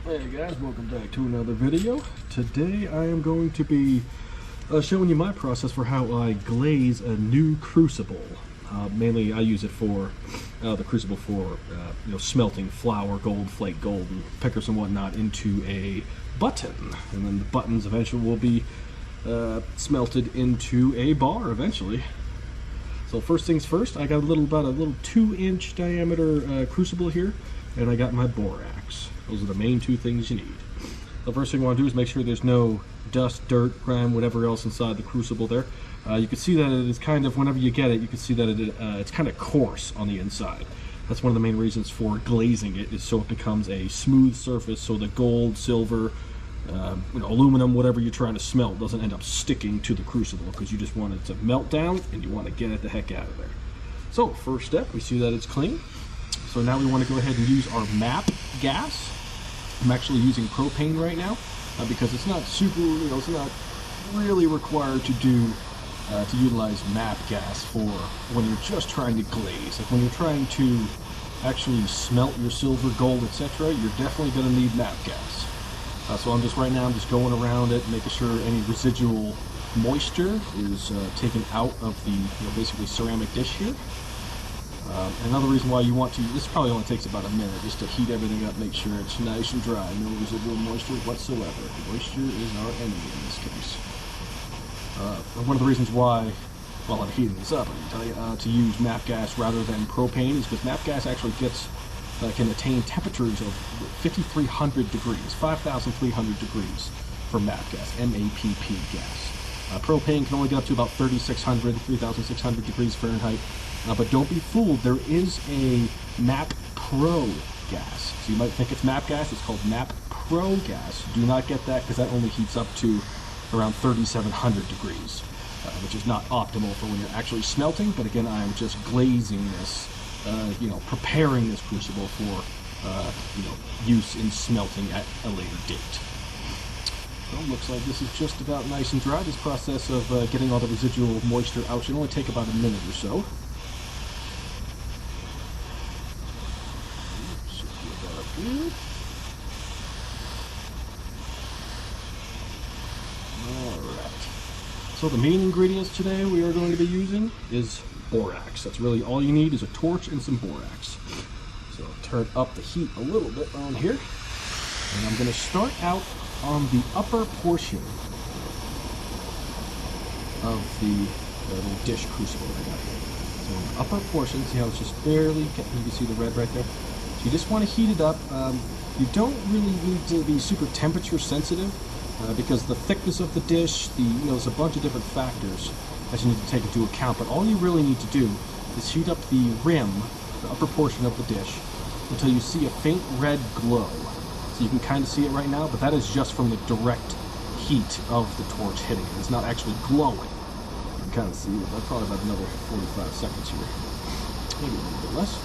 Hey guys, welcome back to another video. Today I am going to be showing you my process for how I glaze a new Crucible. Mainly I use it for the Crucible for smelting flour, gold, flake gold, and pickers and whatnot into a button. And then the buttons eventually will be smelted into a bar eventually. So first things first, I got about a little 2-inch diameter Crucible here, and I got my Borax. Those are the main two things you need. The first thing you want to do is make sure there's no dust, dirt, grime, whatever else inside the Crucible there. You can see that it is kind of, whenever you get it, you can see that it's kind of coarse on the inside. That's one of the main reasons for glazing it, is so it becomes a smooth surface, so the gold, silver, aluminum, whatever you're trying to smelt doesn't end up sticking to the Crucible, because you just want it to melt down and you want to get it the heck out of there. So first step, we see that it's clean. So now we want to go ahead and use our MAP gas. I'm actually using propane right now because it's not super, it's not really required to utilize MAP gas for when you're just trying to glaze. Like when you're trying to actually smelt your silver, gold, etc., you're definitely going to need MAP gas. So I'm just going around it, making sure any residual moisture is taken out of the basically ceramic dish here. Another reason why you want to, this probably only takes about a minute just to heat everything up, make sure it's nice and dry, no residual moisture whatsoever. Moisture is our enemy in this case. One of the reasons why, while I'm heating this up, I can tell you to use MAP gas rather than propane is because MAP gas actually can attain temperatures of 5,300 degrees, 5,300 degrees for MAP gas, M-A-P-P gas. Propane can only get up to about 3,600 degrees Fahrenheit. But don't be fooled, there is a MAP Pro gas. So you might think it's MAP gas, it's called MAP Pro gas. Do not get that, because that only heats up to around 3,700 degrees, which is not optimal for when you're actually smelting. But again, I am just glazing this, preparing this Crucible for, use in smelting at a later date. Well, looks like this is just about nice and dry. This process of getting all the residual moisture out should only take about a minute or so. Alright. So the main ingredients today we are going to be using is Borax. That's really all you need, is a torch and some Borax. So I'll turn up the heat a little bit on here. And I'm going to start out on the upper portion of the little dish Crucible that I got here. So on the upper portion, see how it's just barely getting, you can see the red right there? So you just want to heat it up. You don't really need to be super temperature sensitive because the thickness of the dish, there's a bunch of different factors that you need to take into account. But all you really need to do is heat up the rim, the upper portion of the dish, until you see a faint red glow. So you can kind of see it right now, but that is just from the direct heat of the torch hitting it. It's not actually glowing. You can kind of see it. That's probably about another 45 seconds here. Maybe a little bit less.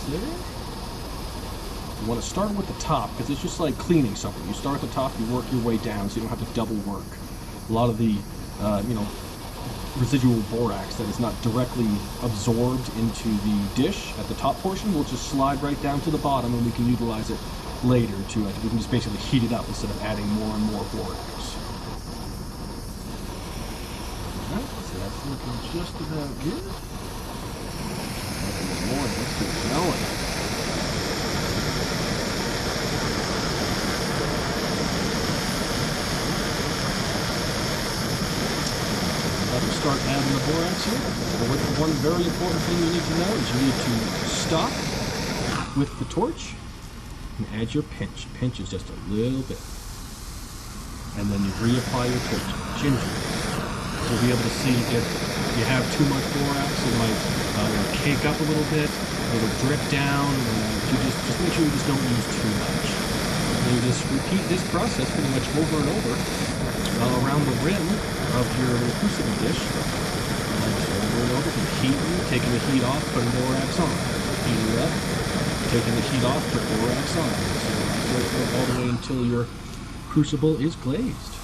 There. You want to start with the top, because it's just like cleaning something. You start at the top, you work your way down, so you don't have to double work. A lot of the, residual Borax that is not directly absorbed into the dish at the top portion will just slide right down to the bottom, and we can utilize it later to, we can just basically heat it up instead of adding more and more Borax. Alright, so that's looking just about good. Let's keep going. Start adding the Borax here. One very important thing you need to know is you need to stop with the torch and add your pinch. Pinch is just a little bit. And then you reapply your torch gingerly. You'll be able to see if you have too much Borax, it might cake up a little bit, it'll drip down. You just make sure you just don't use too much. And you just repeat this process pretty much over and over around the rim of your Crucible dish. Over and over, taking the heat off, putting Borax on. Heating it up, taking the heat off, put Borax on. So all the way until your Crucible is glazed.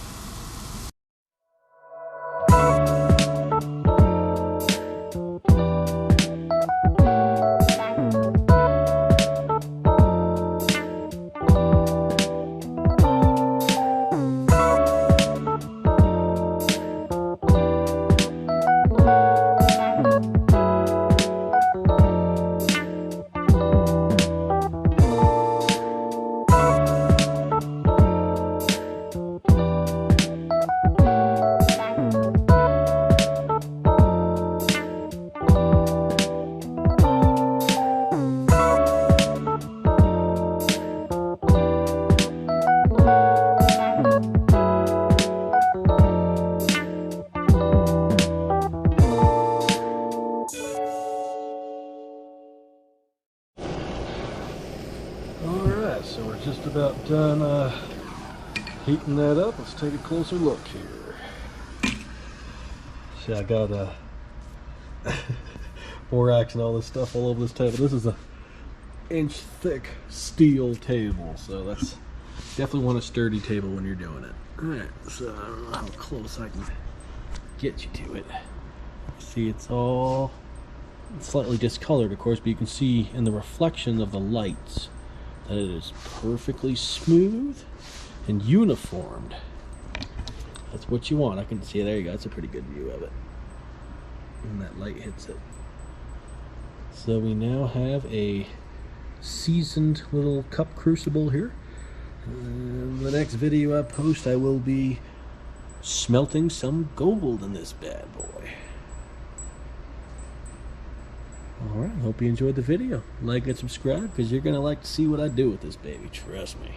just about done heating that up. Let's take a closer look here. See, I got Borax and all this stuff all over this table. This is a inch thick steel table, so that's definitely want a sturdy table when you're doing it. Alright, so I don't know how close I can get you to it. See, it's all slightly discolored, of course, but you can see in the reflection of the lights that it is perfectly smooth and uniformed. That's what you want. I can see, there you go, that's a pretty good view of it when that light hits it. So we now have a seasoned little cup crucible here. The next video I post, I will be smelting some gold in this bad boy. Alright, hope you enjoyed the video. Like and subscribe, because you're going to like to see what I do with this baby, trust me.